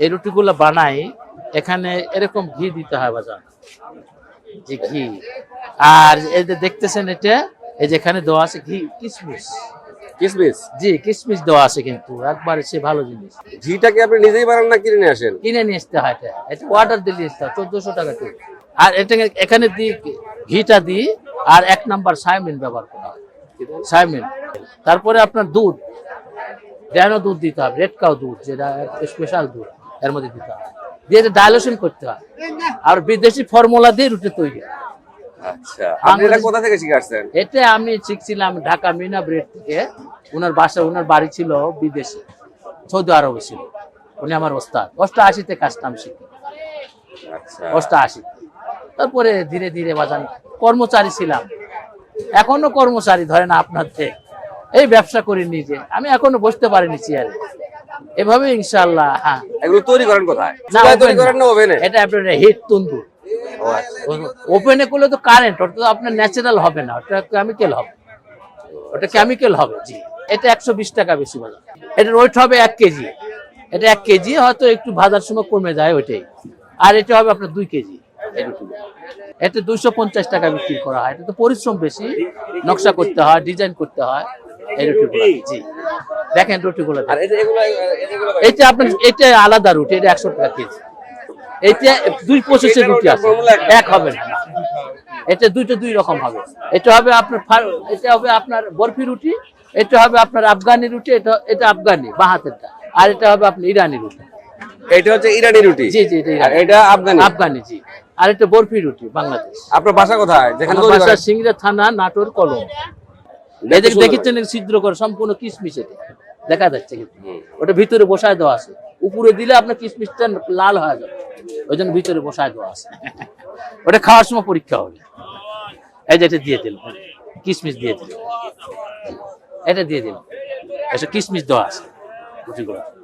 এই রুটিগুলো বানাই এখানে এরকম ঘি দিতে হয় বাজার, যে ঘি। আর এই যে দেখতেছেন এটা, এই যে এখানে দেওয়া আছে ঘি, কিশমিশ। কিসমিস। জি, কিশমিশ দেওয়া আছে, কিন্তু একবারে সে ভালো জিনিস। ঘিটা কি আপনি নিজেই বানান না কিনে নিয়ে আসেন? কিনে নিয়ে আসতে হয়, এটা অর্ডার দিলে আসতে হয় 1400 টাকা কেজি। আর এটা এখানে দিই ঘিটা দিই, আর 1 নাম্বার সায়ামিন ব্যবহার করা হয়, সায়ামিন। তারপরে আপনার দুধ, ড্যানো দুধ দিতে হবে, রেড কাউ দুধ, যেটা স্পেশাল দুধ, এর মধ্যে দিতে হবে, দিয়ে এটা ডাইলুশন করতে হয়। আর বিদেশি ফর্মুলা দিয়ে রুটি তৈরি। আচ্ছা, আপনি এটা কোথা থেকে শিখাচ্ছেন? এটা আমি শিখছিলাম ঢাকা মিনা ব্রেড থেকে। ওনার বাড়ি ছিল বিদেশে, সৌদি আরবে ছিল। উনি আমার ওস্তাদ। 88-তে কাজটা আমি শিখি, আচ্ছা 88। তারপরে ধীরে ধীরে বাজান কর্মচারী ছিলাম, এখনো কর্মচারী ধরেন আপনার থেকে। এই ব্যবসা করি নিজে, আমি এখনো বসতে পারিনি চেয়ারে। এভাবে ইনশাআল্লাহ। হ্যাঁ, এগুলো তৈরি করেন কোথায়? না, চুলায় তৈরি করেন না ওভেনে? এটা আপনার হিট তন্দুর। ও আচ্ছা। ওপেনে করলে তো কারেন্ট, ওটা তো আপনার ন্যাচারাল হবে না, ওটা কেমিক্যাল হবে, ওটা কেমিক্যাল হবে। জি, এটা 120 টাকা বেশি বাজার। এটার ওয়েট হবে 1 কেজি। এটা 1 কেজি, হয়তো একটু ভাজার সময় কমে যায় ওইটাই। আর এটা হবে আপনার 2 কেজি। এটা 250 টাকা বিক্রি করা হয়। এটা তো পরিশ্রম বেশি, নকশা করতে হয়, ডিজাইন করতে হয় এই রুটিগুলো। জি, দেখেন রুটিগুলো। আর এগুলো এটা আপনার, এটা আলাদা রুটি, এটা 100 টাকা কেজি। এটা 2 প্রসেসের রুটি আছে, এক হবে না। এটা দুই রকম হবে। এটা হবে আপনার বরফি রুটি, এটা হবে আপনার আফগানি রুটি, এটা আফগানি বাঁ হাতেরটা, আর এটা হবে আপনার ইরানি রুটি। এটা হচ্ছে ইরানি রুটি। জি জি, এটা আর এটা আফগানি। আফগানি, জি। আর এটা বরফি রুটি, বাংলাদেশ। আপনার বাসা কোথায়? যেখানে আমার তৈরি বাসা করেন? সিংড়া থানা, নাটোর, কলম। এদের দেখেছেন ছিদ্র করে, সম্পূর্ণ কিশমিশ, এটা দেখা যাচ্ছে কিন্তু। ওটা ভিতরে বসায় দেওয়া আছে, উপরে দিলে আপনার কিশমিশটা লাল হয়ে যাবে, ওই জন্য ভিতরে বসায় দেওয়া আছে। ওটা খাওয়ার সময় পরীক্ষা হবে। এই যে এটা দিয়ে দিল, কিশমিশ দিয়ে দিল, এটা দিয়ে দিল, এসব কিশমিশ দেওয়া আছে রুটিগুলো।